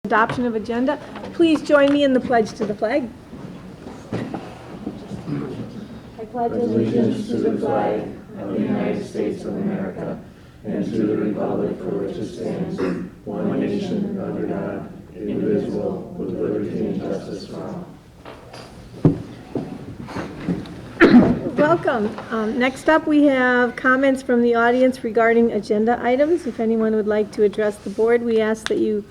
Adoption of agenda. Please join me in the pledge to the flag. I pledge Allegiance to the flag of the United States of America and to the republic for which it stands, one nation under God, indivisible, with liberty and justice for all. Welcome. Next up, we have comments from the audience regarding agenda items. If anyone would like to address the board, we ask that you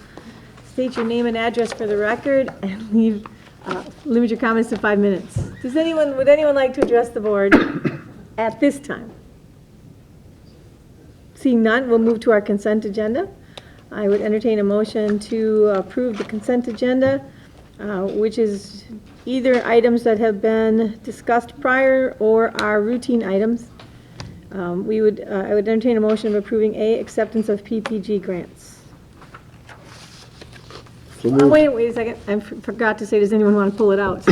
state your name and address for the record and limit your comments to 5 minutes. Would anyone like to address the board at this time? Seeing none, we'll move to our consent agenda. I would entertain a motion to approve the consent agenda, which is either items that have been discussed prior or are routine items. I would entertain a motion of approving acceptance of PPG grants. Oh, wait a second. I forgot to say, does anyone want to pull it out?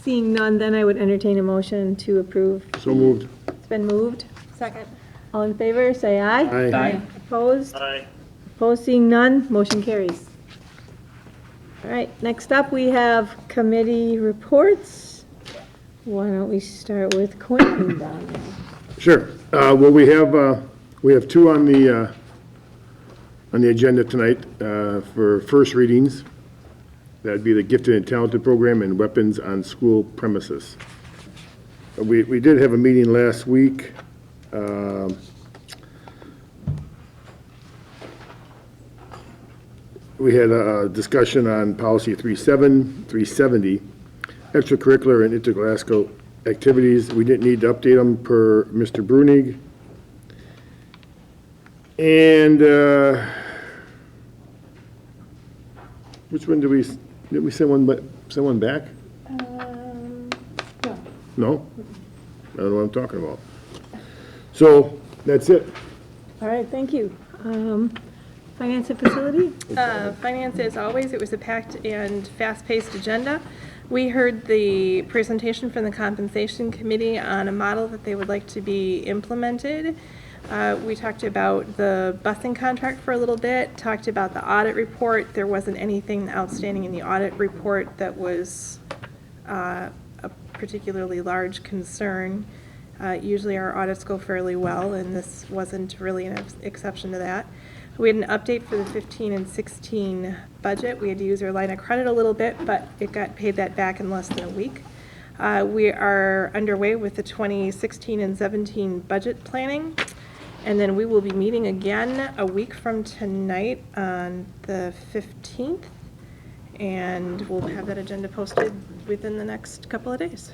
Seeing none, then I would entertain a motion to approve. So moved. It's been moved. Second. All in favor, say aye. Aye. Opposed? Aye. Opposed, seeing none, motion carries. All right, next up, we have committee reports. Why don't we start with Quentin down there? Sure. Well, we have two on the agenda tonight for first readings. That'd be the Gifted and Talented Program and Weapons on School Premises. We did have a meeting last week. We had a discussion on policy 370, extracurricular and interscholastic activities. We didn't need to update them per Mr. Brunig. And which one did we send one back? No. No? I don't know what I'm talking about. So, that's it. All right, thank you. Finance and facility? Finance, as always, it was a packed and fast-paced agenda. We heard the presentation from the compensation committee on a model that they would like to be implemented. We talked about the busing contract for a little bit, talked about the audit report. There wasn't anything outstanding in the audit report that was a particularly large concern. Usually our audits go fairly well, and this wasn't really an exception to that. We had an update for the 15 and 16 budget. We had to use our line of credit a little bit, but it got paid that back in less than a week. We are underway with the 2016 and 17 budget planning. And then we will be meeting again a week from tonight on the 15th. And we'll have that agenda posted within the next couple of days.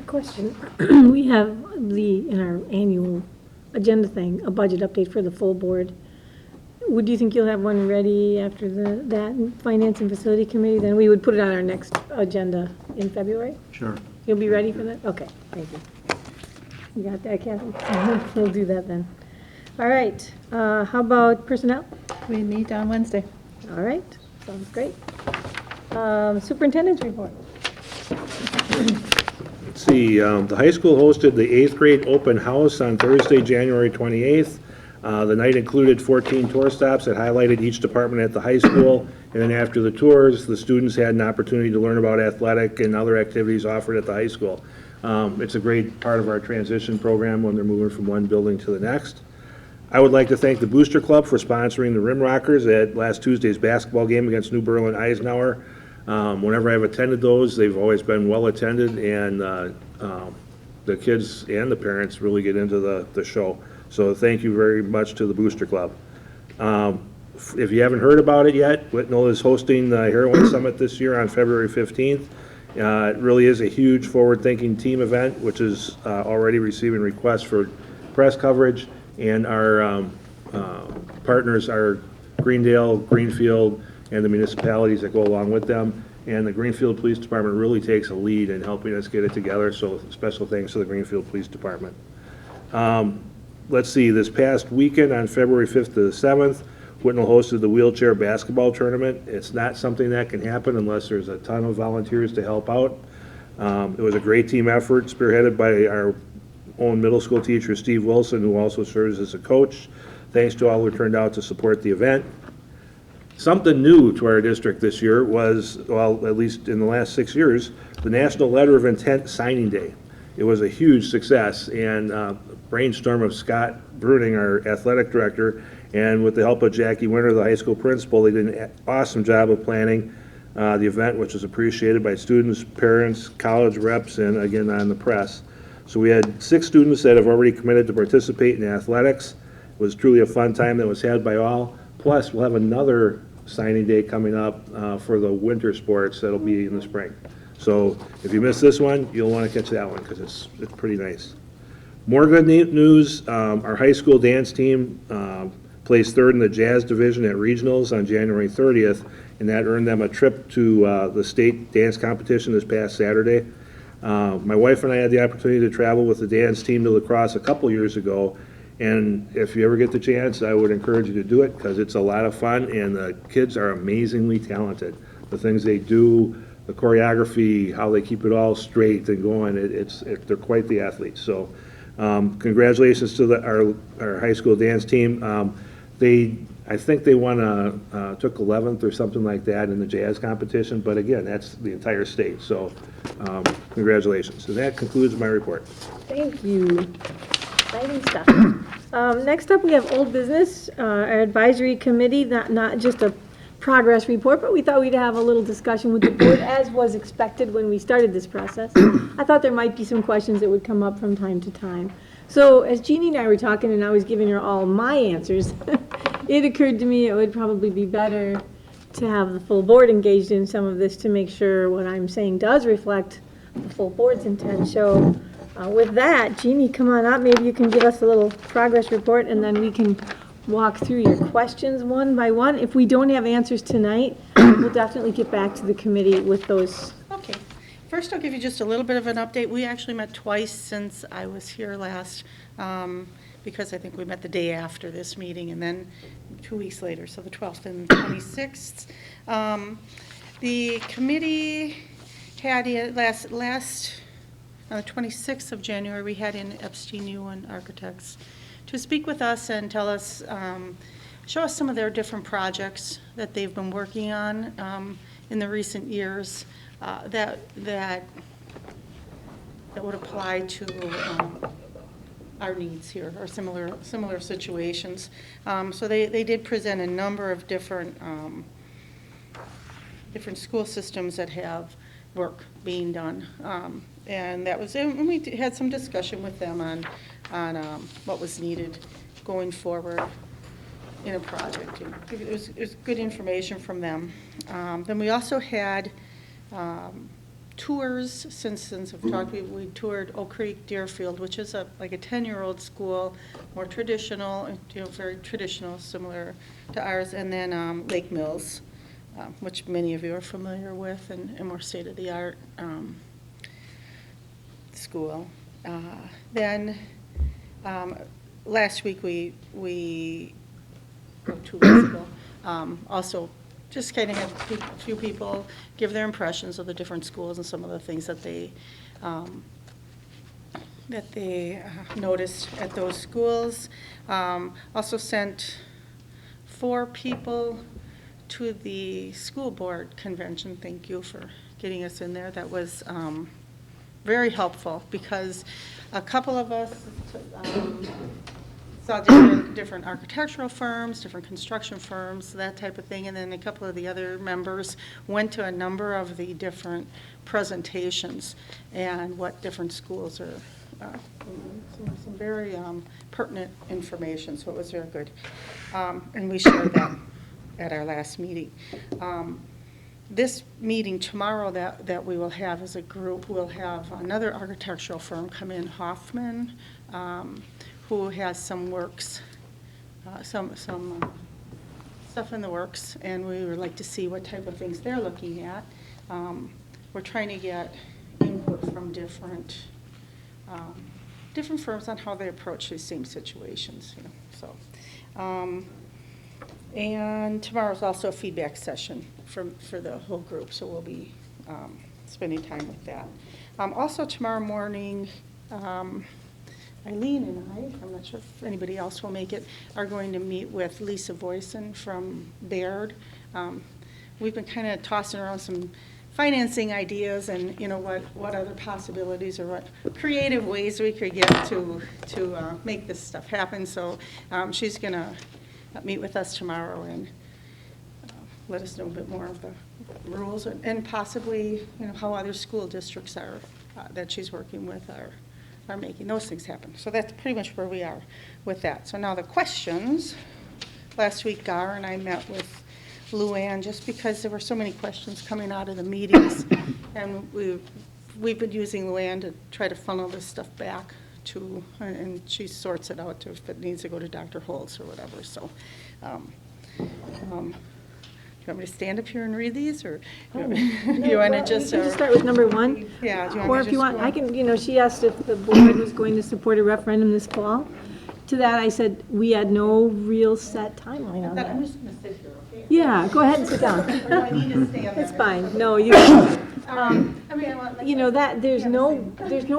Question. We have in our annual agenda thing, a budget update for the full board. Would you think you'll have one ready after that Finance and Facility Committee? Then we would put it on our next agenda in February? Sure. You'll be ready for that? Okay, thank you. You got that, Kathy? We'll do that then. All right, how about personnel? We meet on Wednesday. All right, sounds great. Superintendent's report. Let's see, the high school hosted the 8th grade open house on Thursday, January 28th. The night included 14 tour stops that highlighted each department at the high school. And then after the tours, the students had an opportunity to learn about athletic and other activities offered at the high school. It's a great part of our transition program when they're moving from one building to the next. I would like to thank the Booster Club for sponsoring the Rim Rockers at last Tuesday's basketball game against New Berlin Eisenhower. Whenever I've attended those, they've always been well attended, and the kids and the parents really get into the show. So thank you very much to the Booster Club. If you haven't heard about it yet, Whitnall is hosting the Heroin Summit this year on February 15th. It really is a huge forward-thinking team event, which is already receiving requests for press coverage, and our partners are Greendale, Greenfield, and the municipalities that go along with them. And the Greenfield Police Department really takes a lead in helping us get it together, so special thanks to the Greenfield Police Department. Let's see, this past weekend on February 5th to the 7th, Whitnall hosted the wheelchair basketball tournament. It's not something that can happen unless there's a ton of volunteers to help out. It was a great team effort spearheaded by our own middle school teacher, Steve Wilson, who also serves as a coach. Thanks to all who turned out to support the event. Something new to our district this year was, well, at least in the last 6 years, the National Letter of Intent Signing Day. It was a huge success, and brainstorm of Scott Bruning, our athletic director, and with the help of Jackie Winter, the high school principal, they did an awesome job of planning the event, which was appreciated by students, parents, college reps, and again, on the press. So we had 6 students that have already committed to participate in athletics. It was truly a fun time that was had by all. Plus, we'll have another signing day coming up for the winter sports that'll be in the spring. So if you missed this one, you'll want to catch that one because it's pretty nice. More good news, our high school dance team placed 3rd in the jazz division at regionals on January 30th, and that earned them a trip to the state dance competition this past Saturday. My wife and I had the opportunity to travel with the dance team to La Crosse a couple years ago, and if you ever get the chance, I would encourage you to do it because it's a lot of fun, and the kids are amazingly talented. The things they do, the choreography, how they keep it all straight and going, they're quite the athletes. So congratulations to our high school dance team. I think they took 11th or something like that in the jazz competition, but again, that's the entire state, so congratulations. So that concludes my report. Thank you. Exciting stuff. Next up, we have old business, our advisory committee, not just a progress report, but we thought we'd have a little discussion with the board, as was expected when we started this process. I thought there might be some questions that would come up from time to time. So as Jeannie and I were talking, and I was giving her all my answers, it occurred to me it would probably be better to have the full board engaged in some of this to make sure what I'm saying does reflect the full board's intent. So with that, Jeannie, come on up. Maybe you can give us a little progress report, and then we can walk through your questions one by one. If we don't have answers tonight, we'll definitely get back to the committee with those. Okay. First, I'll give you just a little bit of an update. We actually met twice since I was here last, because I think we met the day after this meeting, and then 2 weeks later, so the 12th and 26th. The committee had on the 26th of January, we had in Epstein Ewan Architects to speak with us and tell us, show us some of their different projects that they've been working on in the recent years that would apply to our needs here, or similar situations. So they did present a number of different school systems that have work being done. And that was, and we had some discussion with them on what was needed going forward in a project. It was good information from them. Then we also had tours. Since I've talked, we toured Oak Creek Deerfield, which is like a 10-year-old school, more traditional, very traditional, similar to ours, and then Lake Mills, which many of you are familiar with, and more state-of-the-art school. Then last week or 2 weeks ago, also just kind of had a few people give their impressions of the different schools and some of the things that they noticed at those schools. Also sent 4 people to the school board convention. Thank you for getting us in there. That was very helpful because a couple of us saw different architectural firms, different construction firms, that type of thing, and then a couple of the other members went to a number of the different presentations and what different schools are, some very pertinent information, so it was very good. And we shared that at our last meeting. This meeting tomorrow that we will have as a group, we'll have another architectural firm come in, Hoffman, who has some works, some stuff in the works, and we would like to see what type of things they're looking at. We're trying to get input from different firms on how they approach these same situations. And tomorrow's also a feedback session for the whole group, so we'll be spending time with that. Also tomorrow morning, Eileen and I'm not sure if anybody else will make it, are going to meet with Lisa Voisin from Baird. We've been kind of tossing around some financing ideas and, what other possibilities or what creative ways we could get to make this stuff happen. So she's going to meet with us tomorrow and let us know a bit more of the rules and possibly, how other school districts are, that she's working with are making those things happen. So that's pretty much where we are with that. So now the questions. Last week, Gar and I met with Luann just because there were so many questions coming out of the meetings. And we've been using Luann to try to funnel this stuff back to, and she sorts it out to if it needs to go to Dr. Holtz or whatever. So, do you want me to stand up here and read these, or you want to just? We can start with number 1. Yeah. Do you want Or me if to you just want, go I on? can, she asked if the board was going to support a referendum this fall. To that, I said, we had no real set timeline on I'm that. just going to sit here, okay? Yeah, go ahead and sit down. Or do I need to stand It's there? fine. No, you, I mean, I want, like, that, there's no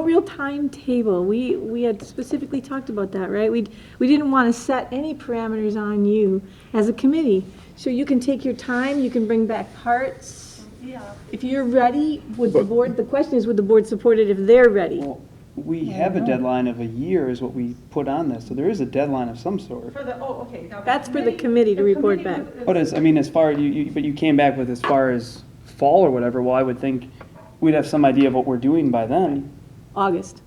real timetable. We had specifically talked about that, right? We didn't want to set any parameters on you as a committee. So you can take your time, you can bring back parts. Yeah. If you're ready, the question is, would the board support it if they're ready? Well, we have a deadline of a year is what we put on this, so there is a deadline of some sort. For the, okay. Now That's for the committee to report back. But as far, but you came back with as far as fall or whatever, well, I would think we'd have some idea of what we're doing by then. August,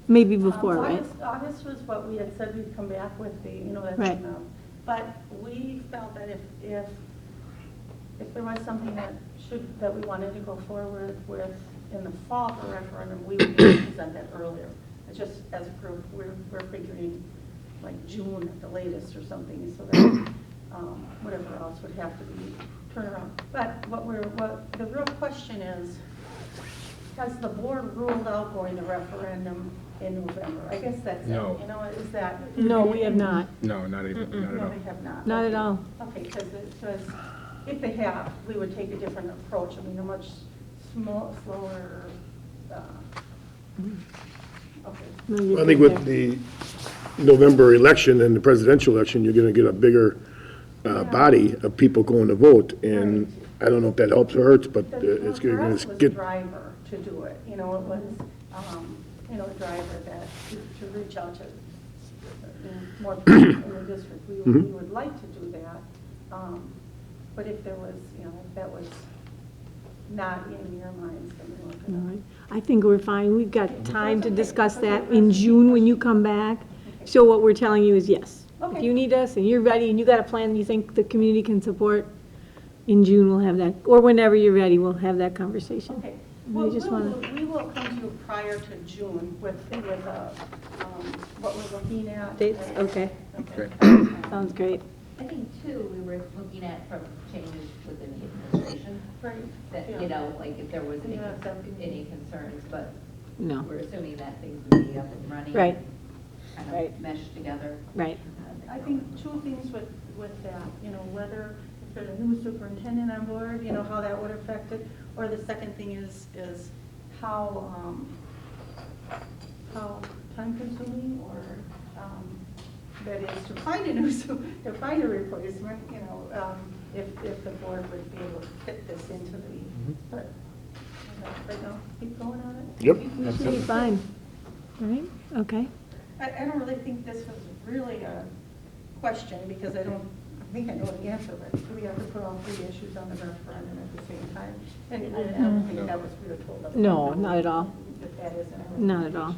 maybe before, right? August was what we had said we'd come back with the, that's, Right. but we felt that if there was something that we wanted to go forward with in the fall for referendum, we would be able to present that earlier. It's just, as a group, we're figuring like June at the latest or something, so that whatever else would have to be turned around. But what the real question is, has the board ruled out going to referendum in November? I guess that's No. it. Is that? No, we have not. No, not even, not at No, all. they have not. Not at Okay. all. Okay, because if they have, we would take a different approach. I mean, a much slower, okay. No, you're I think good with there. the November election and the presidential election, you're going to get a bigger body of people going to vote, and I don't know if that helps or hurts, but it's For going us, to it was get, driver to do it. It was, a driver that, to reach out to more people in the district. We would like to do that. But if there was, if that was not in your minds, then we weren't All gonna. right. I think we're fine. We've got time to discuss that in June when you come back. So what we're telling you is yes. If Okay. you need us and you're ready and you got a plan you think the community can support, in June we'll have that, or whenever you're ready, we'll have that conversation. Okay. We Well, just wanna- we will come to you prior to June with what we're looking at. Dates, okay. Great. Sounds great. I think too, we were looking at from changes within the administration, Right. that, Yeah. like if there was Yeah, exactly. any concerns, but No, we're assuming that things would be up and running. Right. Kind Right. of meshed together. right. I think two things with that, whether if there's a new superintendent on board, how that would affect it. Or the second thing is how time consuming or that is to find to find a replacement, if the board would be able to fit this into the, but, right now, keep going on it. Yep. We should be fine. All right, okay. I don't really think this was really a question, because I think I know the answer, but do we have to put all three issues on the referendum at the same time? And I don't think that was really told up. No, not at all. That that isn't. Not at all.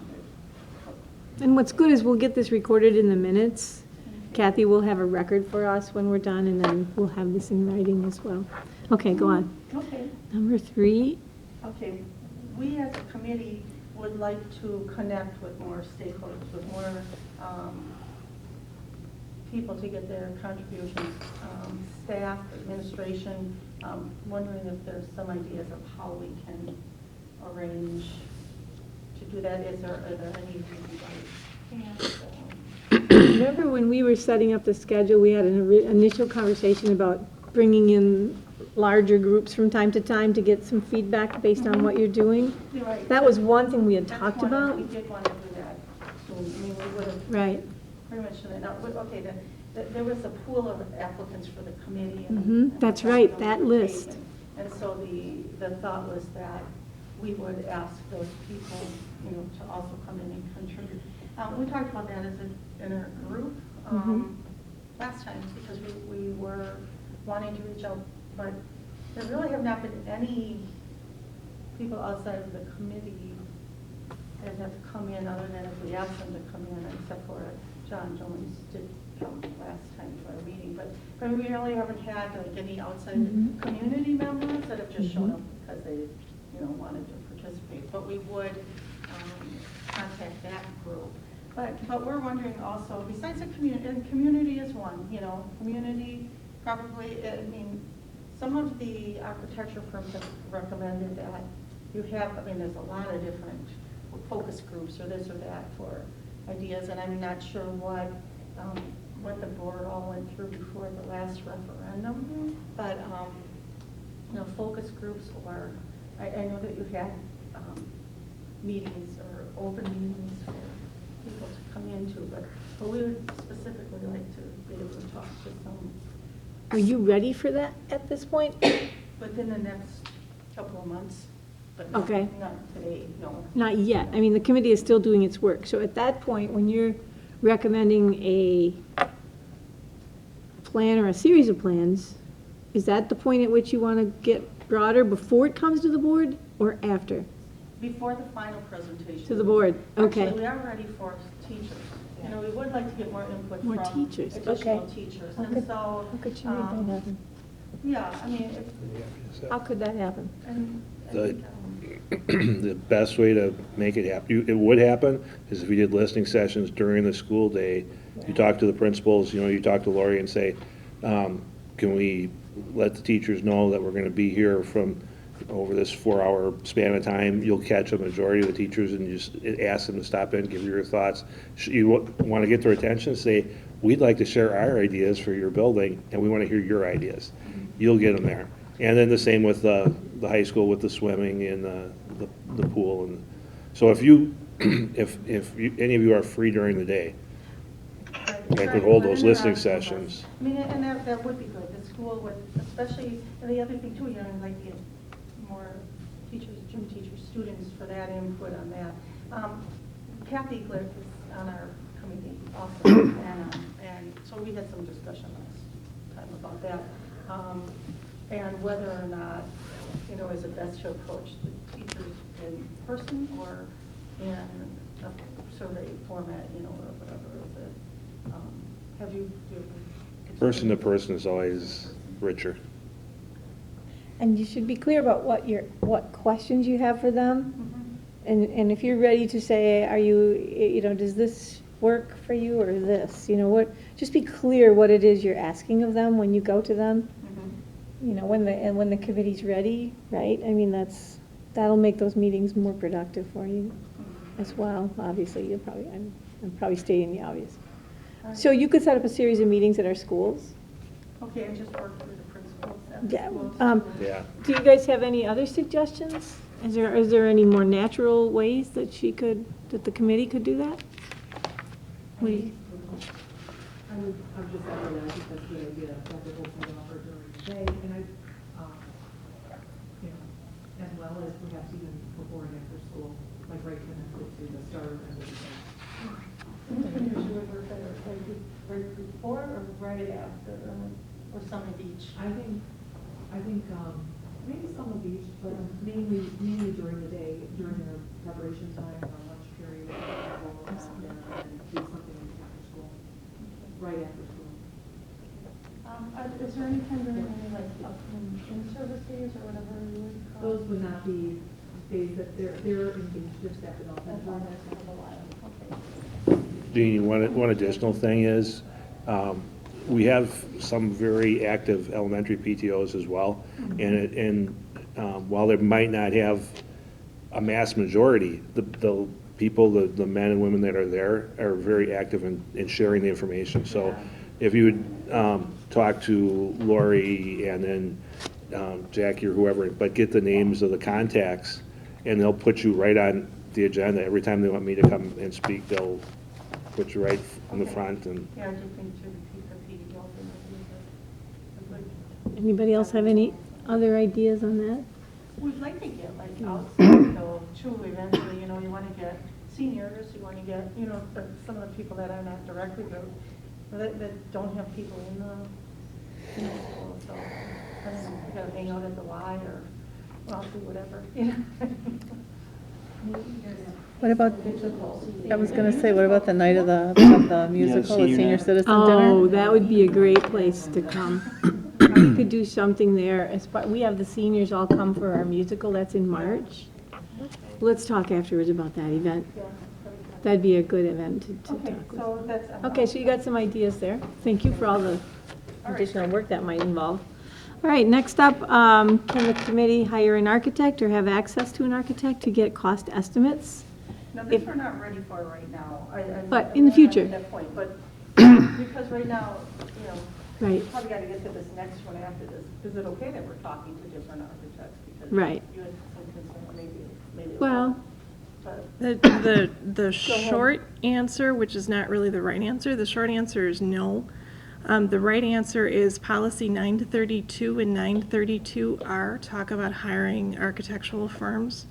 And what's good is we'll get this recorded in the minutes. Kathy will have a record for us when we're done, and then we'll have this in writing as well. Okay, go on. Okay, Number 3, okay. We as a committee would like to connect with more stakeholders, with more people to get their contributions, staff, administration, wondering if there's some ideas of how we can arrange to do that. Are there any reasons why we can't? remember when we were setting up the schedule, we had an initial conversation about bringing in larger groups from time to time to get some feedback based on what you're doing? You're right. That was one thing we had That's talked one, about. We did want to do that. So I mean, we would have Right. pretty much, now, okay, there was a pool of applicants for the committee. That's right, that list. And so the thought was that we would ask those people, to also come in and contribute. We talked about that in our group last time, because we were wanting to reach out, but there really have not been any people outside of the committee that have come in, other than if we asked them to come in, except for John Jones did come last time for our meeting, but we really haven't had like any outside community members that have just shown up because they, wanted to participate. But we would contact that group. But we're wondering also, besides the community, and community is one, community probably, I mean, some of the architecture firms have recommended that you have, there's a lot of different focus groups or this or that for ideas, and I'm not sure what the board all went through before the last referendum, but focus groups, or I know that you had meetings or open meetings for people to come into, but we would specifically like to be able to talk to some. Are you ready for that at this point? Within the next couple of months, but Okay. not today, no. Not yet. I mean, the committee is still doing its work. So at that point, when you're recommending a plan or a series of plans, is that the point at which you want to get broader, before it comes to the board or after? Before the final presentation. To the board, okay. Actually, we are ready for teachers. We would like to get more input More from teachers, additional okay. teachers. How And could- so, How could you make that happen? yeah, I mean, How could that happen? The best way to make it happen, it would happen, is if we did listening sessions during the school day. You talk to the principals, you talk to Lori and say, can we let the teachers know that we're going to be here from over this 4-hour span of time? You'll catch a majority of the teachers and just ask them to stop in, give you your thoughts. You want to get their attention, say, we'd like to share our ideas for your building, and we want to hear your ideas. You'll get them there. And then the same with the high school with the swimming and the pool. And so if any of you are free during the day, I could hold those listening sessions. I mean, and that would be good. The school would, especially, and the other thing too, I'd like to get more teachers, gym teachers, students for that input on that. Kathy Glick is on our committee also, and so we had some discussion last time about that. And whether or not, is it best to approach the teachers in person or in a survey format, or whatever is it. Have you? Person to person is always richer. And you should be clear about what questions you have for them. And if you're ready to say, are you, does this work for you or this? Just be clear what it is you're asking of them when you go to them. When the committee's ready, right? I mean, that'll make those meetings more productive for you as well. Obviously, I'm probably stating the obvious. So you could set up a series of meetings at our schools. Okay, and just work through the principals at the Yeah. schools. Yeah. Do you guys have any other suggestions? Is there any more natural ways that the committee could do that? What do you- I'm just saying, I think that's a good idea, that the whole thing offered during the day, and as well as perhaps even before and after school, like right connected to the start and the day. Usually work better, right before or right after, or some of each? I think maybe some of each, but mainly during the day, during their preparation time or lunch period, and do something after school, right after school. Is there any kind of in-service days or whatever you would call? Those would not be days that they're engaged in staff development. Jeannie, one additional thing is, we have some very active elementary PTOs as well, and while they might not have a mass majority, the people, the men and women that are there are very active in sharing the information. So if you would talk to Lori and then Jackie or whoever, but get the names of the contacts, and they'll put you right on the agenda. Every time they want me to come and speak, they'll put you right in the front and. Yeah, I just think to keep the PDO thing. Anybody else have any other ideas on that? We'd like to get like outside though, too, eventually, you know, you want to get seniors, you want to get, you know, some of the people that are not directly, that don't have people in the school, so, I don't know, you gotta hang out at the Y or, well, do whatever, you know. What about, I was gonna say, what about the night of the musical, the senior senior night. citizen Oh, dinner? that would be a great place to come. We could do something there. We have the seniors all come for our musical, that's in March. Let's talk afterwards about that event. That'd be a good event to Okay, talk with. so that's. Okay, so you got some ideas there. Thank you for all the additional work that might involve. All right, next up, can the committee hire an architect or have access to an architect to get cost estimates? Now, this we're not ready for right now. But in the future. At that point, but, because right now, you know, Right, probably got to get to this next one after this. Is it okay that we're talking to different architects? Because Right. you had some concern, maybe. well, But The short answer, which is not really the right answer, the short answer is no. The right answer is policy 932 and 932R talk about hiring architectural firms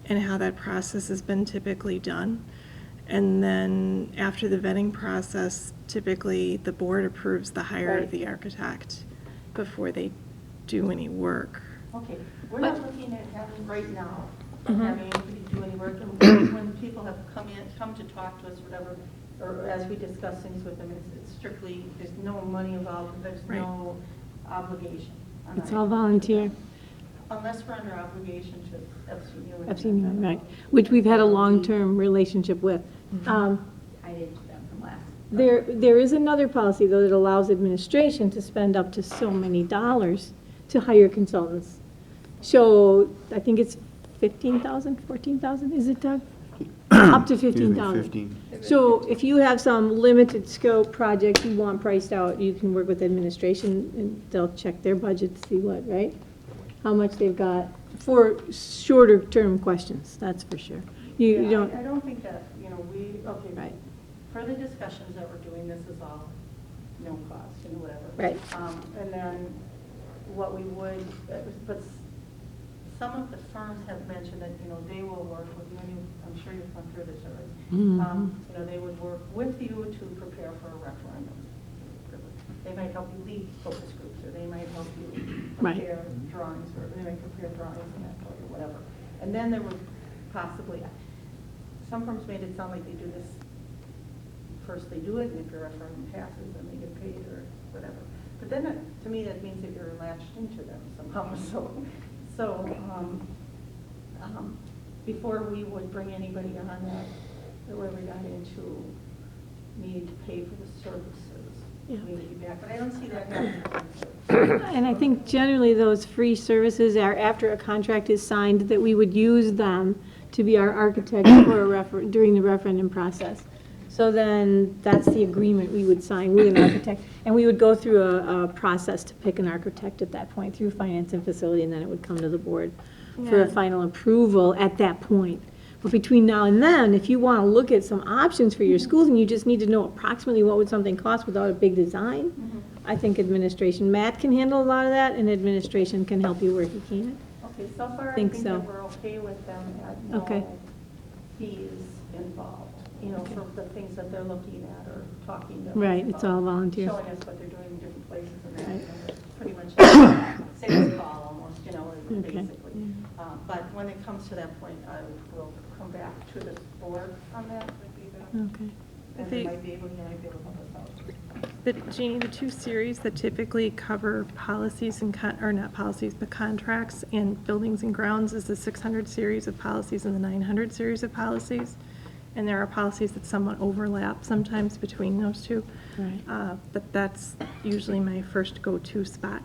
and how that process has been typically done. And then after the vetting process, typically the board approves the hire of the architect before they do any work. okay, we're not looking at having right now, having anybody do any work. And when people have come to talk to us, whatever, or as we discuss things with them, it's strictly, there's no money involved, there's Right. no obligation. on it's our- all volunteer. Unless we're under obligation to FCU. I've seen you, right, which we've had a long-term relationship with. I did them from last. There is another policy, though, that allows administration to spend up to so many dollars to hire consultants. So I think it's 15,000, 14,000, is it, Doug? Up to 15,000. So if you have some limited scope project you want priced out, you can work with administration and they'll check their budget to see what, right? How much they've got for shorter term questions, that's for sure. You Yeah, don't, I don't think that, you know, okay. Right. For the discussions that we're doing, this is all no cost, you know, whatever. Right. And then what we would, but some of the firms have mentioned that, you know, they will work with you, and I'm sure you've gone through this already. You know, they would work with you to prepare for a referendum. They might help you lead focus groups, or they might help you Right. prepare drawings, or they might prepare drawings and that, or whatever. And then there would possibly, some firms made it sound like they do this, first they do it, and if your referendum passes, then they get paid or whatever. But then, to me, that means that you're latched into them somehow, so, before we would bring anybody on that, where we got into needing to pay for the services, Yeah. we would be back, but I don't see that happening. and I think generally those free services are after a contract is signed, that we would use them to be our architect for during the referendum process. So then that's the agreement we would sign with an architect. And we would go through a process to pick an architect at that point through finance and facility, and then it would come to the board for a Yeah. final approval at that point. But between now and then, if you want to look at some options for your schools and you just need to know approximately what would something cost without a big design, I think administration, Matt can handle a lot of that, and administration can help you where he can. Okay, so far I Think think so. that we're okay with them at Okay. no fees involved, you know, for the things that they're looking at or talking to us Right, it's about, all volunteer. showing us what they're doing in different places and that, Right. you know, that's pretty much a sales call almost, you know, Okay. basically. But when it comes to that point, I will come back to the board on that, Okay. and they might be able, you might be able to help us out. Jeannie, the two series that typically cover policies and, or not policies, but contracts and buildings and grounds is the 600 series of policies and the 900 series of policies. And there are policies that somewhat overlap sometimes between those two. Right. But that's usually my first go-to spot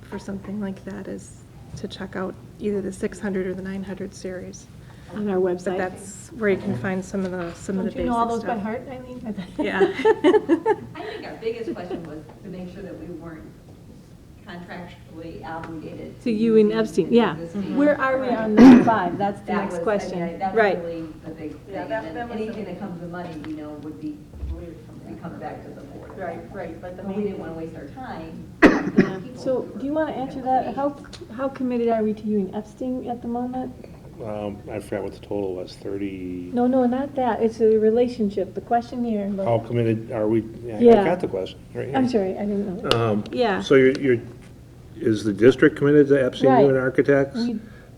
for something like that, is to check out either the 600 or the 900 series. On our But website. that's where you can find some of the basic stuff. Don't you know all those by heart, Eileen? Yeah. I think our biggest question was to make sure that we weren't contractually obligated. To you and Epstein, yeah. existing- Where are we on number 5? That's the That next was, question. I mean, that's Right. really the big thing. Yeah, that And was the- anything that comes with money, you know, would be comes back to the board. at Right, that point. right, but the But we main. didn't want to waste our time. So do you want to answer that? How committed are we to you and Epstein at the moment? I forgot what the total was, 30, No, not that. It's a relationship. The question here. but- how committed are we? I Yeah. got the question, right here. I'm sorry, I didn't know. Yeah. So is the district committed to Epstein Right. Human Architects?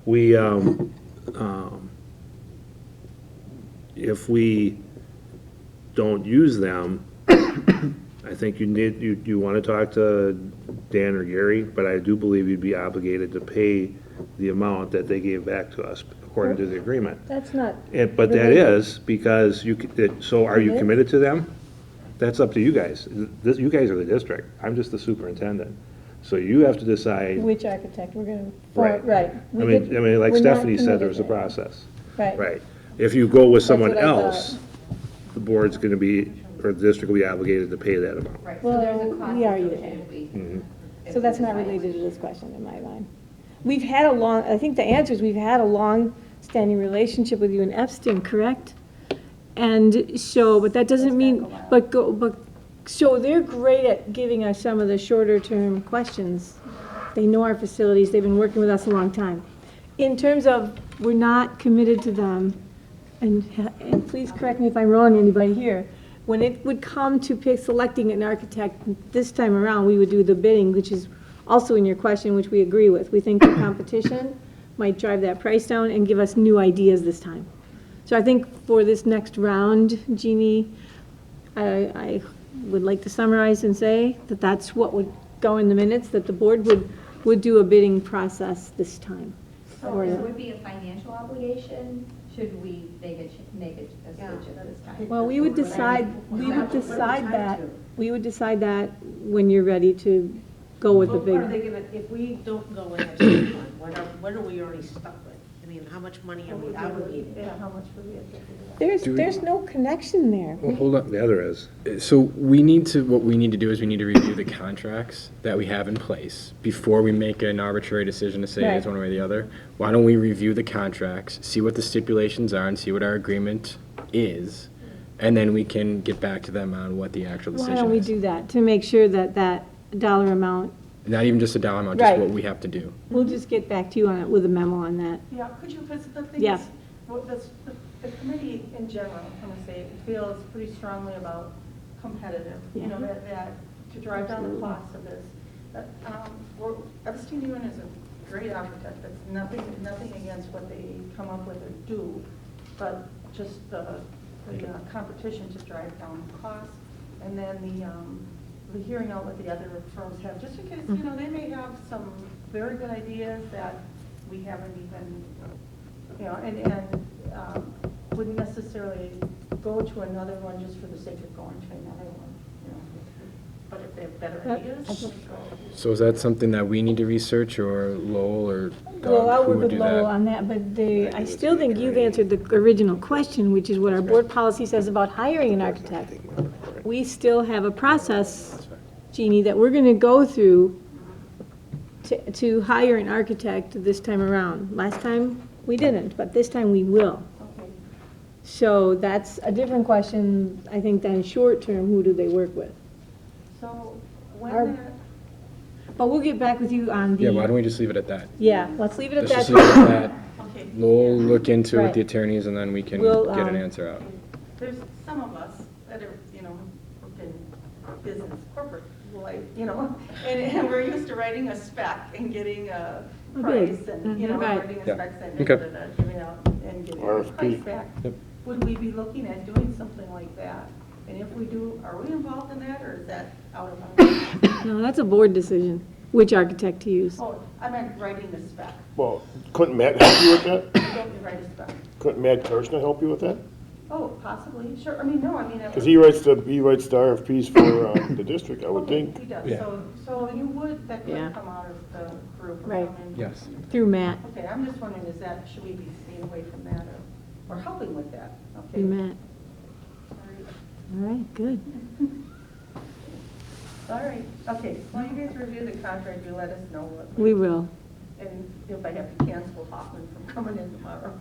We- If we don't use them, I think you want to talk to Dan or Gary, but I do believe you'd be obligated to pay the amount that they gave back to us according to the agreement. That's not. But that is because so are you It is? committed to them? That's up to you guys. You guys are the district. I'm just the superintendent. So you have to decide. Which architect we're going to. Right. Right. I mean, like We're not Stephanie said, there was a committed to process. that. Right. If you go with someone what I thought. else, the board's going to be, or the district will be obligated to pay that amount. Right, so there's a Well, cost we argue associated with. So that's not related to this question in my mind. We've had I think the answer is we've had a long-standing relationship with you and Epstein, correct? And so, but that doesn't mean, so they're great at giving us some of the shorter-term questions. They know our facilities, they've been working with us a long time. In terms of, we're not committed to them, and please correct me if I'm wrong, anybody here, when it would come to selecting an architect this time around, we would do the bidding, which is also in your question, which we agree with. We think the competition might drive that price down and give us new ideas this time. So I think for this next round, Jeannie, I would like to summarize and say that that's what would go in the minutes, that the board would do a bidding process this time. So it would be a financial obligation, should we make a switch at this time? Well, we would decide that when you're ready to go with the What are they big. gonna, if we don't go with that state one, what are we already stuck with? I mean, how much money are we obligated? Yeah, how much would we have to do that? There's no connection there. Well, hold on. The other is, So what we need to do is we need to review the contracts that we have in place before we make an arbitrary decision to say Right. it's one way or the other. Why don't we review the contracts, see what the stipulations are and see what our agreement is, and then we can get back to them on what the actual Why decision don't we is. do that, to make sure that that dollar amount, Not even just a dollar amount, just Right. what we have to do. we'll just get back to you on it with a memo on that. Yeah, could you, because the thing Yeah. is, the committee in general, I'm gonna say, feels pretty strongly about competitive, you know, that to drive down the cost of this. Epstein Ewan is a great architect, that's nothing against what they come up with or do, but just the competition to drive down costs, and then the hearing out what the other firms have, just in case, you know, they may have some very good ideas that we haven't even, you know, and wouldn't necessarily go to another one just for the sake of going to another one, you know. But if they have better ideas, So is that something that we need to research, or Lowell, or Well, I'll Doug, who work would with do Lowell that? on that, but I still think you've answered the original question, which is what our board policy says about hiring an architect. We still have a process, Jeannie, that we're gonna go through to hire an architect this time around. Last time, we didn't, but this time we will. okay. So that's a different question, I think, than short-term, who do they work with? So Our- when that, But we'll get back with you on the. Yeah, why don't we just leave it at that? Yeah, let's leave it at Let's just that. leave it at that. okay. Lowell look into it with the Right. attorneys, and then we can We'll, get an answer out. There's some of us that are, you know, work in business, corporate life, you know, and we're used to writing a spec and getting a price and, you know, Right. writing a Yeah. spec and Okay. giving out and getting a RFP. price back. Yep. Would we be looking at doing something like that? And if we do, are we involved in that, or is that out of our? No, that's a board decision, which architect to use. Oh, I meant writing the spec. Well, couldn't Matt help you with that? Don't you write a spec? Couldn't Matt Kirshner help you with that? Oh, possibly, sure, I mean, no, I mean. Because he writes the RFPs for the district, I would Okay, think. he does, Yeah. so you would, that Yeah. could come out of the group or Right. something? Yes. Through Matt, Okay, I'm just wondering, is that, should we be staying away from that or helping with that? Okay. through Matt. All right. All right, good. All right, okay, so you guys review the contract, you let us know what. We will. And if I have to cancel Hoffman from coming in tomorrow.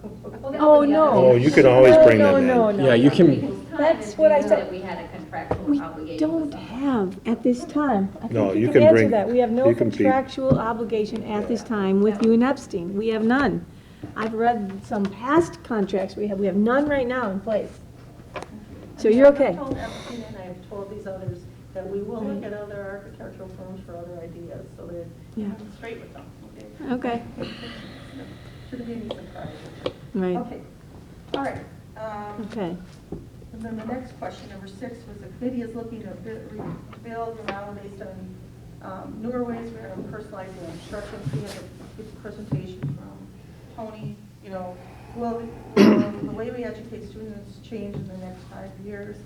Oh, no. Oh, you can always bring them in. No, no, no. Yeah, you can, That's what I said. That we had a contractual We obligation. don't have at this time. I No, think you you can can answer bring- that. We have no you can be- contractual obligation at this time with you and Epstein. We have none. I've read some past contracts we have. We have none right now in place. So you're okay. I've told Epstein and I've told these others that we will look at other architectural firms for other ideas, so that Yeah. I'm straight with them, okay? Okay, Shouldn't be any surprises. right, Okay, all right. okay. And then the next question, number 6, was the committee is looking to build around based on newer ways we are personalizing instruction. We had a good presentation from Tony, you know, will the way we educate students change in the next 5 years?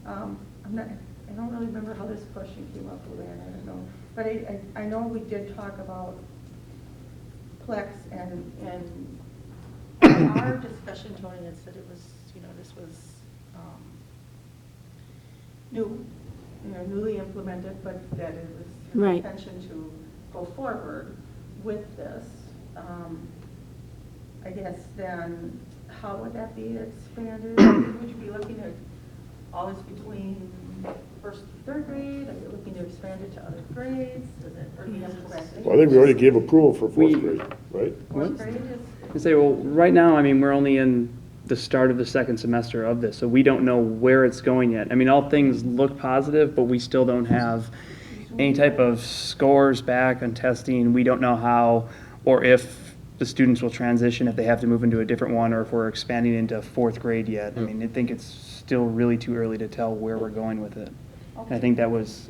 I don't really remember how this question came up, Luann, I don't know. But I know we did talk about Plex and our discussion, Tony had said it was, you know, this was newly implemented, but that it was her Right. intention to go forward with this. I guess then, how would that be expanded? Would you be looking at all this between first and third grade? Are you looking to expand it to other grades? Is it, or do you have to go back to Well, I think we already gave approval for fourth grade, right? fourth grade? I say, well, right now, I mean, we're only in the start of the second semester of this, so we don't know where it's going yet. I mean, all things look positive, but we still don't have any type of scores back on testing. We don't know how or if the students will transition, if they have to move into a different one, or if we're expanding into fourth grade yet. I mean, I think it's still really too early to tell where we're going with it. And I think that was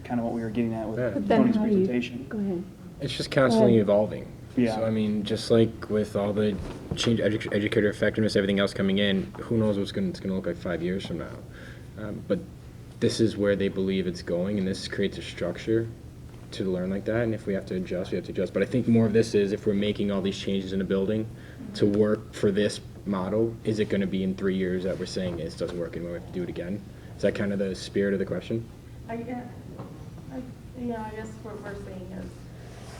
kind of what we were getting at with But then Tony's how do you, presentation. go ahead. it's just constantly evolving. Yeah. So, I mean, just like with all the change, educator effectiveness, everything else coming in, who knows what's it's going to look like 5 years from now. But this is where they believe it's going, and this creates a structure to learn like that. And if we have to adjust, we have to adjust. But I think more of this is if we're making all these changes in a building to work for this model, is it going to be in 3 years that we're saying this doesn't work and we have to do it again? Is that kind of the spirit of the question? I guess what we're saying is,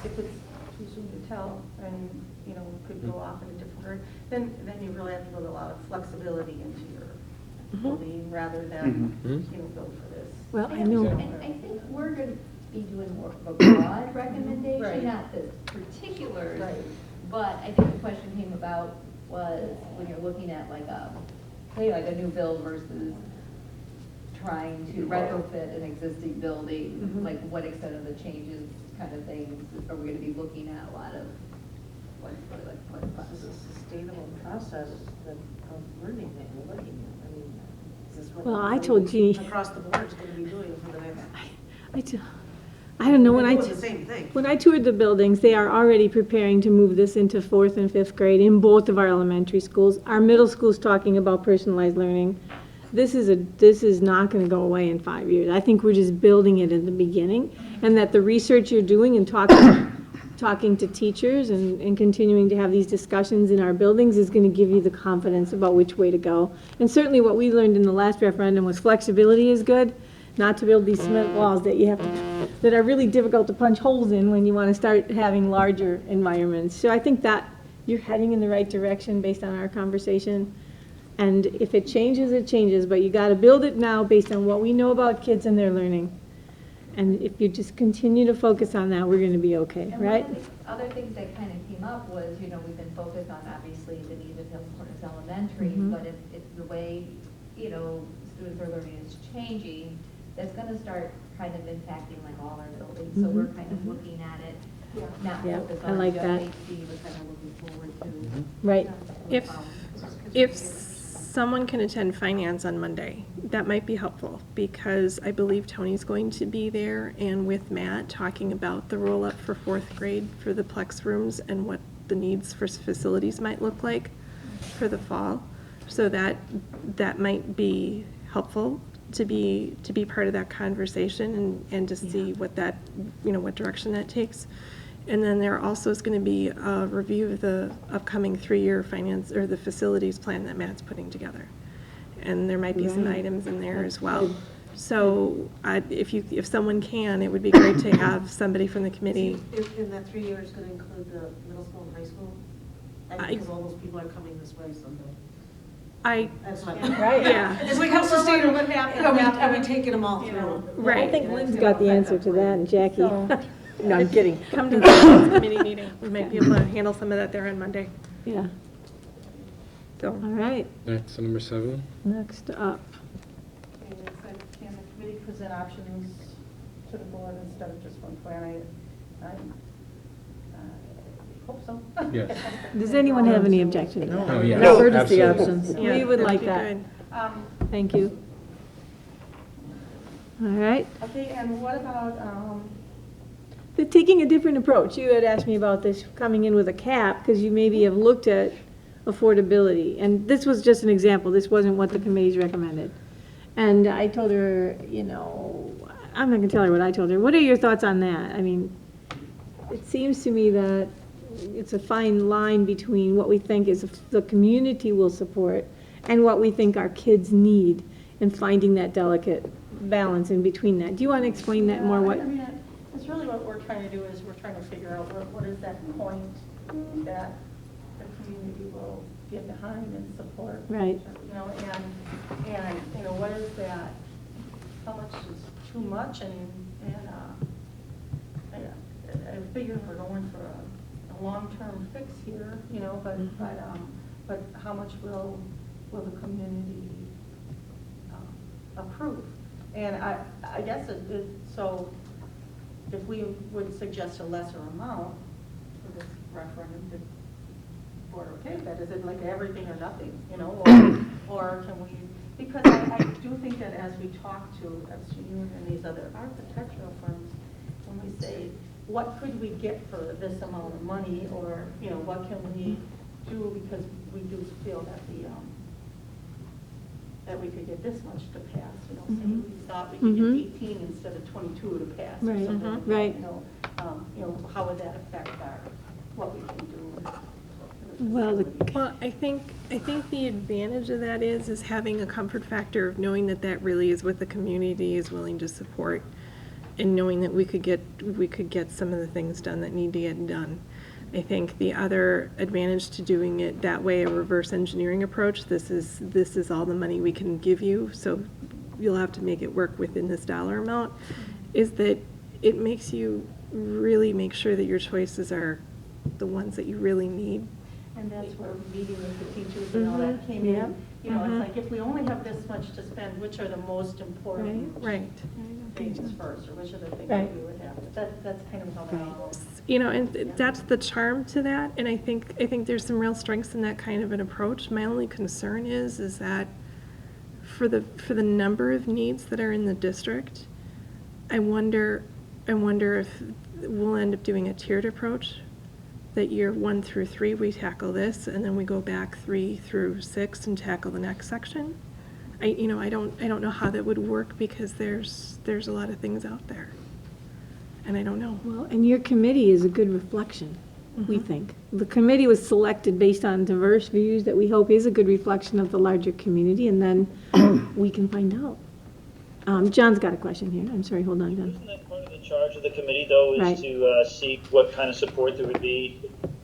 if it's too soon to tell, and, you know, could go off in a different direction, then you really have to build a lot of flexibility into your building, rather than, you know, build for this. Well, I know. And I think we're going to be doing more of a broad recommendation, Right. not the particulars. Right. But I think the question came about was when you're looking at like a new build versus trying to retrofit an existing building, like what extent of the changes kind of things are we going to be looking at? A lot of what This is a sustainable process of learning that we're looking at. I mean, is this what Well, I told Jeannie, across the board is going to be doing for the next? I don't know, when We're doing the same thing. When I toured the buildings, they are already preparing to move this into 4th and 5th grade in both of our elementary schools. Our middle school's talking about personalized learning. This is not gonna go away in 5 years. I think we're just building it in the beginning, and that the research you're doing and talking to teachers and continuing to have these discussions in our buildings is gonna give you the confidence about which way to go. And certainly what we learned in the last referendum was flexibility is good, not to build these cement walls that are really difficult to punch holes in when you want to start having larger environments. So I think that you're heading in the right direction based on our conversation. And if it changes, it changes, but you got to build it now based on what we know about kids and their learning. And if you just continue to focus on that, we're going to be okay, And right? one of the other things that kind of came up was, you know, we've been focused on obviously the need of Hills Corners Elementary, but if the way, you know, students are learning is changing, that's going to start kind of impacting like all our buildings. So we're kind of looking at it, not Yeah, focused I on like just that. HD, but kind of looking forward to. Right. If someone can attend finance on Monday, that might be helpful, because I believe Tony's going to be there and with Matt talking about the roll-up for 4th grade for the Plex rooms and what the needs for facilities might look like for the fall. So that might be helpful to be part of that conversation and to see what that, you know, what direction that takes. And then there also is going to be a review of the upcoming 3-year finance, or the facilities plan that Matt's putting together. And there might be some Right. items in there That's as well. good. So if someone can, it would be great to have somebody from the committee. In that 3 years going to include the middle school and high school? And because all those people are coming this way someday. That's my point. Right. Yeah. It's like, how sustainable, are we taking them all through? I think Lynn's got the answer to that, and Jackie. No, I'm kidding. Come to the finance committee meeting. We might be able to handle some of that there on Monday. Yeah, So, all right, All right, so number 7. next up. Okay, it's like, can the committee present options to the board instead of just one plan? I hope so. Yes. Does anyone have any objection to that? Oh, yeah. No, courtesy Absolutely. options. yeah, We would that'd like be that. good. Thank you. All right, Okay, and what about, taking a different approach. You had asked me about this coming in with a cap, because you maybe have looked at affordability. And this was just an example. This wasn't what the committee's recommended. And I told her, I'm not gonna tell her what I told her. What are your thoughts on that? I mean, it seems to me that it's a fine line between what we think is the community will support and what we think our kids need, and finding that delicate balance in between that. Do you want to explain that more? What? I mean, it's really what we're trying to do is we're trying to figure out what is that point that the community will get behind and support. Right. And what is that, how much is too much, and I figure we're going for a long-term fix here, but how much will the community approve? And I guess so if we would suggest a lesser amount for this referendum, the board okay with that? Is it like everything or nothing, or can we, because I do think that as we talk to SGU and these other architectural firms, when we say, what could we get for this amount of money, or, what can we do, because we do feel that that we could get this much to pass, say we thought we could get 18 instead of 22 to pass, or Right. something like that, Right. How would that affect what we can do? Well, Well, I think the advantage of that is having a comfort factor of knowing that really is what the community is willing to support, and knowing that we could get some of the things done that need to get done. I think the other advantage to doing it that way, a reverse engineering approach, this is all the money we can give you, so you'll have to make it work within this dollar amount, is that it makes you really make sure that your choices are the ones that you really need. And that's where meeting with the teachers and all that came in. It's like, if we only have this much to spend, which are the most important Right. things first, or which are the things Right. that we would have? That's kind of how that all. And that's the charm to that, and I think there's some real strengths in that kind of an approach. My only concern is that for the number of needs that are in the district, I wonder if we'll end up doing a tiered approach, that year 1 through 3 we tackle this, and then we go back 3 through 6 and tackle the next section. I don't know how that would work, because there's a lot of things out there, and I don't know. well, and your committee is a good reflection, we think. The committee was selected based on diverse views that we hope is a good reflection of the larger community, and then we can find out. John's got a question here. I'm sorry, hold on, John. Isn't that part of the charge of the committee, though, is Right. to seek what kind of support there would be,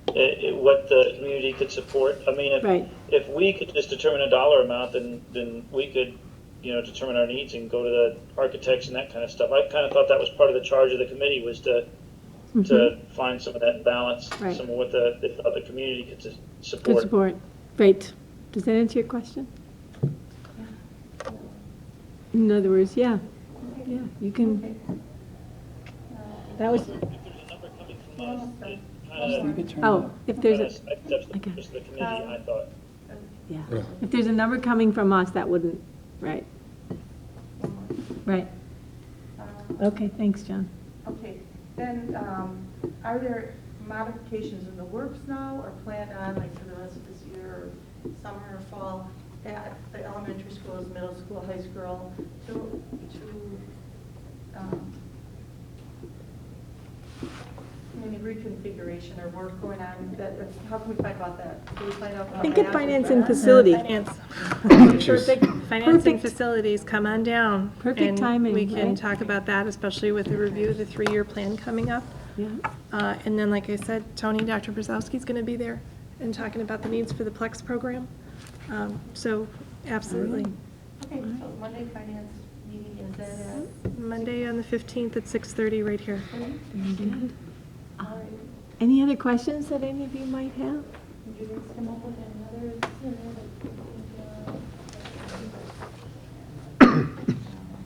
what the community could support? I mean, Right. if we could just determine a dollar amount, then we could, determine our needs and go to the architects and that kind of stuff. I kind of thought that was part of the charge of the committee, was to find some of that balance, Right. some of what they thought the community could Good support. support. Great. Does that answer your question? In other words, yeah, you can, that was, If there's a number coming from us, it kind of oh, if there's a, sidesteps the purpose of the committee, I thought. yeah, if there's a number coming from us, that wouldn't, right. Right. Okay, thanks, John. Okay, then, are there modifications in the works now, or planned on, like, for the rest of this year, or summer or fall, at the elementary schools, middle school, high school, any reconfiguration or work going on? How can we find out that? Can we find out? I think at Finance and Facility. Finance. Perfect. Finance and Perfect. facilities, come on down. Perfect and timing, we can right? talk about that, especially with the review of the 3-year plan coming up. Yeah. And then, like I said, Tony, Dr. Brzezowski's going to be there and talking about the needs for the Plex program. So, absolutely. Okay, so Monday finance meeting is that Monday on the 15th at 6:30 right here. Any other questions that any of you might have? Did you guys come up with any others?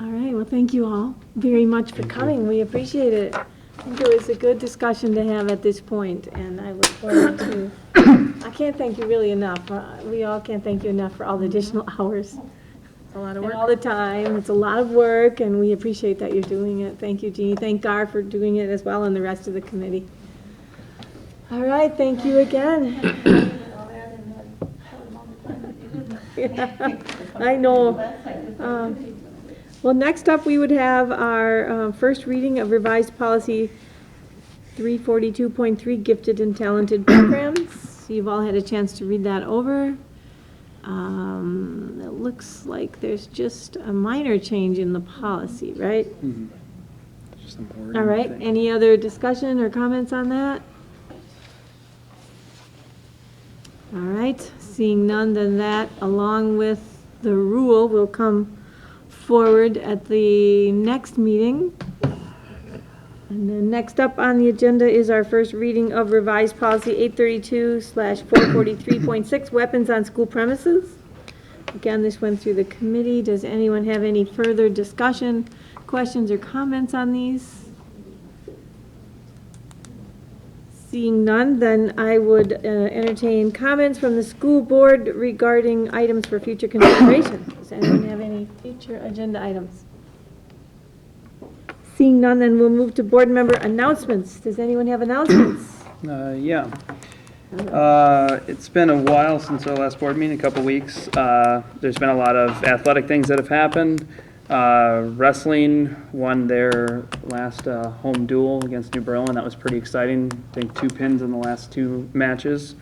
All right, well, thank you all very much for coming. We appreciate it. I think it was a good discussion to have at this point, and I look forward to, I can't thank you really enough. We all can't thank you enough for all the additional hours. A lot of And work. all the time. It's a lot of work, and we appreciate that you're doing it. Thank you, Jeannie. Thank Gar for doing it as well, and the rest of the committee. All right, thank you again. I know. Well, next up, we would have our first reading of revised policy 342.3, gifted and talented programs. You've all had a chance to read that over. It looks like there's just a minor change in the policy, right? Just some wording All right, thing. any other discussion or comments on that? All right, seeing none, then that, along with the rule, will come forward at the next meeting. And then next up on the agenda is our first reading of revised policy 832/443.6, weapons on school premises. Again, this went through the committee. Does anyone have any further discussion, questions, or comments on these? Seeing none, then I would entertain comments from the school board regarding items for future consideration. Does anyone have any future agenda items? Seeing none, then we'll move to board member announcements. Does anyone have announcements? Yeah. It's been a while since our last board meeting, a couple weeks. There's been a lot of athletic things that have happened. Wrestling won their last home duel against New Berlin. That was pretty exciting. I think 2 pins in the last 2 matches.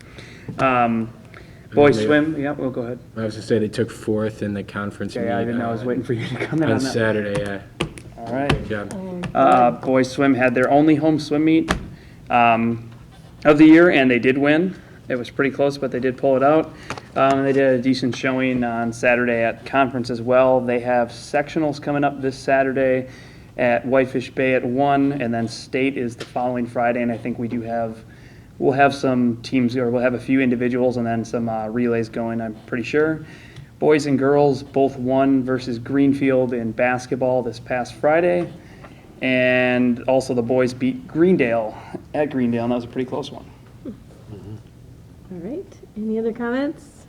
Boys swim, yeah, well, go ahead. I was to say they took 4th in the conference Okay, I meet, didn't know, I was waiting for you to come in on on that. Saturday, yeah. All right. Good job. Boys swim had their only home swim meet of the year, and they did win. It was pretty close, but they did pull it out. They did a decent showing on Saturday at conference as well. They have sectionals coming up this Saturday at Whitefish Bay at 1, and then state is the following Friday, and I think we'll have some teams, or we'll have a few individuals and then some relays going, I'm pretty sure. Boys and girls both won versus Greenfield in basketball this past Friday. And also the boys beat Greendale at Greendale, and that was a pretty close one. All right, any other comments?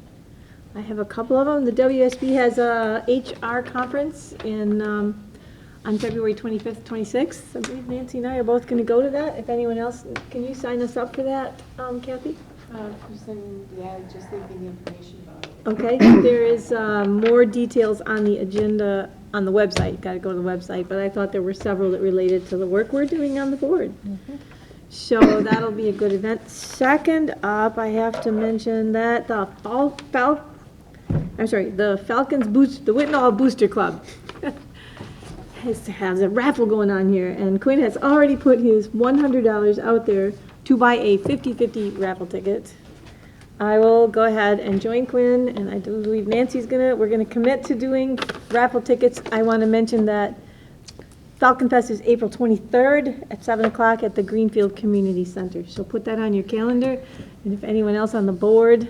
I have a couple of them. The WSB has a HR conference on February 25th, 26th. I believe Nancy and I are both going to go to that. If anyone else, can you sign us up for that, Kathy? Just leaving the information about it. Okay, there is more details on the agenda on the website. You got to go to the website, but I thought there were several that related to the work we're doing on the board. So that'll be a good event. Second up, I have to mention that the Falcons the Whitnall Booster Club has a raffle going on here, and Quinn has already put his $100 out there to buy a 50/50 raffle ticket. I will go ahead and join Quinn, and I do believe we're gonna commit to doing raffle tickets. I want to mention that Falcon Fest is April 23rd at 7 o'clock at the Greenfield Community Center. So put that on your calendar, and if anyone else on the board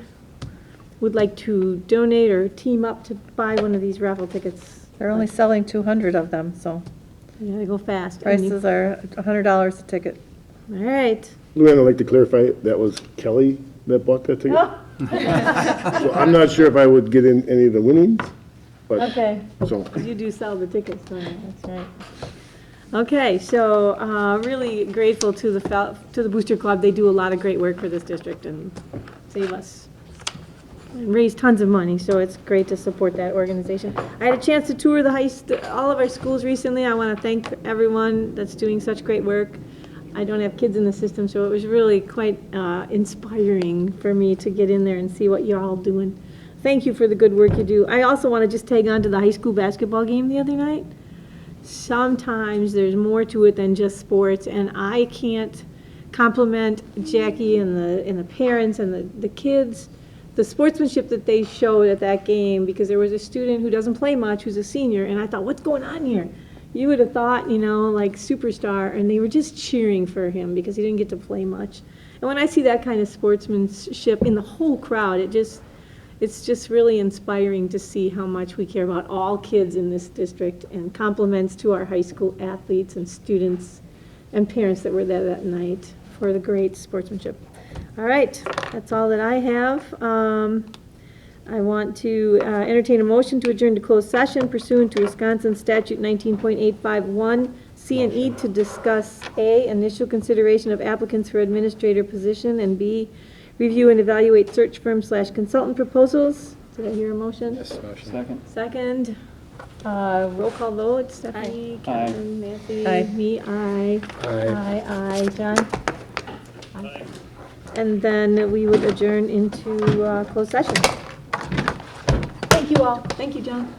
would like to donate or team up to buy one of these raffle tickets, They're only selling 200 of them, so you gotta go fast. And you- prices are $100 a ticket. All right. Luann, I'd like to clarify, that was Kelly that bought that ticket? So I'm not sure if I would get in any of the winnings, but, Okay. so. You do sell the tickets, so that's right. Okay, so really grateful to the Booster Club. They do a lot of great work for this district and save us and raise tons of money, so it's great to support that organization. I had a chance to tour all of our schools recently. I want to thank everyone that's doing such great work. I don't have kids in the system, so it was really quite inspiring for me to get in there and see what you're all doing. Thank you for the good work you do. I also want to just tag on to the high school basketball game the other night. Sometimes there's more to it than just sports, and I can't compliment Jackie and the parents and the kids, the sportsmanship that they showed at that game, because there was a student who doesn't play much, who's a senior, and I thought, what's going on here? You would have thought, like superstar, and they were just cheering for him because he didn't get to play much. And when I see that kind of sportsmanship in the whole crowd, it's just really inspiring to see how much we care about all kids in this district, and compliments to our high school athletes and students and parents that were there that night for the great sportsmanship. All right, that's all that I have. I want to entertain a motion to adjourn to closed session pursuant to Wisconsin Statute 19.851 C and E to discuss A, initial consideration of applicants for administrator position, and B, review and evaluate search firm / consultant proposals. Did I hear a motion? Yes, motion. Second. Second. Roll call vote. Stephanie, Aye. Kevin, Nancy, Aye. me, aye. Aye. Aye. John? Aye. And then we would adjourn into closed session. Thank you all. Thank you, John.